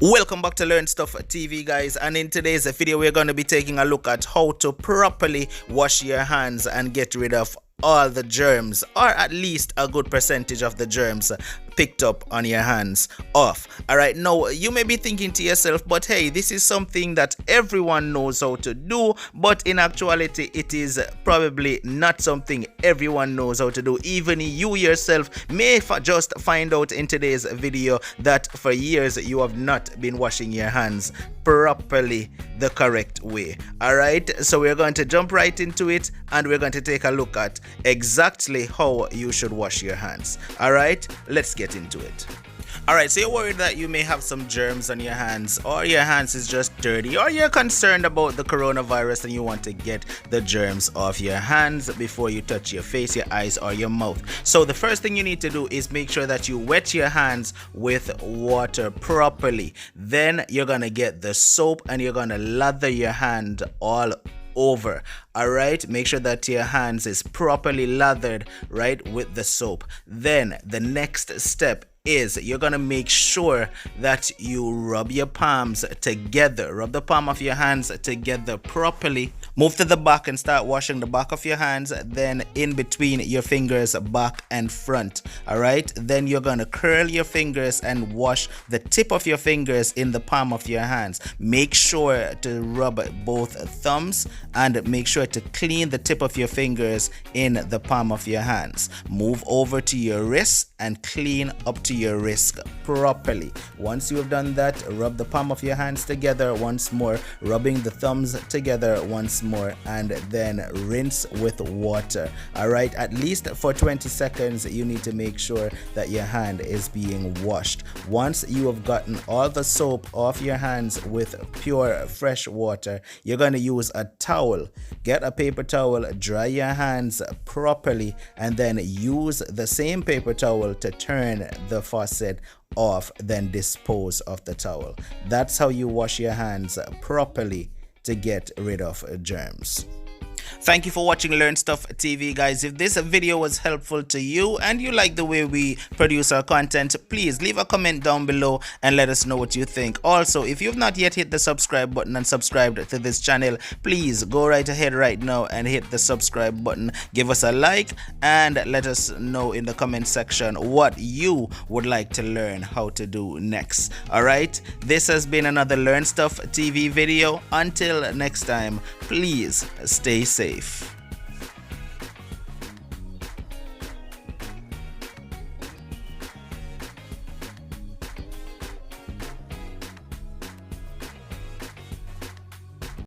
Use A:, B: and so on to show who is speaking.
A: Welcome back to Learn Stuff TV, guys, and in today's video we're going to be taking a look at how to properly wash your hands and get rid of all the germs, or at least a good percentage of the germs picked up on your hands off. All right, now you may be thinking to yourself, but hey, this is something that everyone knows how to do, but in actuality it is probably not something everyone knows how to do. Even you yourself may just find out in today's video that for years you have not been washing your hands properly the correct way. All right, so we're going to jump right into it and we're going to take a look at exactly how you should wash your hands. All right, let's get into it. All right, so you're worried that you may have some germs on your hands, or your hands is just dirty, or you're concerned about the coronavirus and you want to get the germs off your hands before you touch your face, your eyes, or your mouth. So the first thing you need to do is make sure that you wet your hands with water properly. Then you're gonna get the soap and you're gonna lather your hand all over. All right, make sure that your hands is properly lathered right with the soap. Then the next step is you're gonna make sure that you rub your palms together, rub the palm of your hands together properly. Move to the back and start washing the back of your hands, then in between your fingers, back and front. All right, then you're gonna curl your fingers and wash the tip of your fingers in the palm of your hands. Make sure to rub both thumbs and make sure to clean the tip of your fingers in the palm of your hands. Move over to your wrists and clean up to your wrist properly. Once you have done that, rub the palm of your hands together once more, rubbing the thumbs together once more, and then rinse with water. All right, at least for 20 seconds you need to make sure that your hand is being washed. Once you have gotten all the soap off your hands with pure fresh water, you're going to use a towel. Get a paper towel, dry your hands properly, and then use the same paper towel to turn the faucet off, then dispose of the towel. That's how you wash your hands properly to get rid of germs. Thank you for watching Learn Stuff TV, guys. If this video was helpful to you and you like the way we produce our content, please leave a comment down below and let us know what you think. Also, if you've not yet hit the subscribe button and subscribed to this channel, please go right ahead right now and hit the subscribe button. Give us a like and let us know in the comment section what you would like to learn how to do next. All right, this has been another Learn Stuff TV video. Until next time, please stay safe.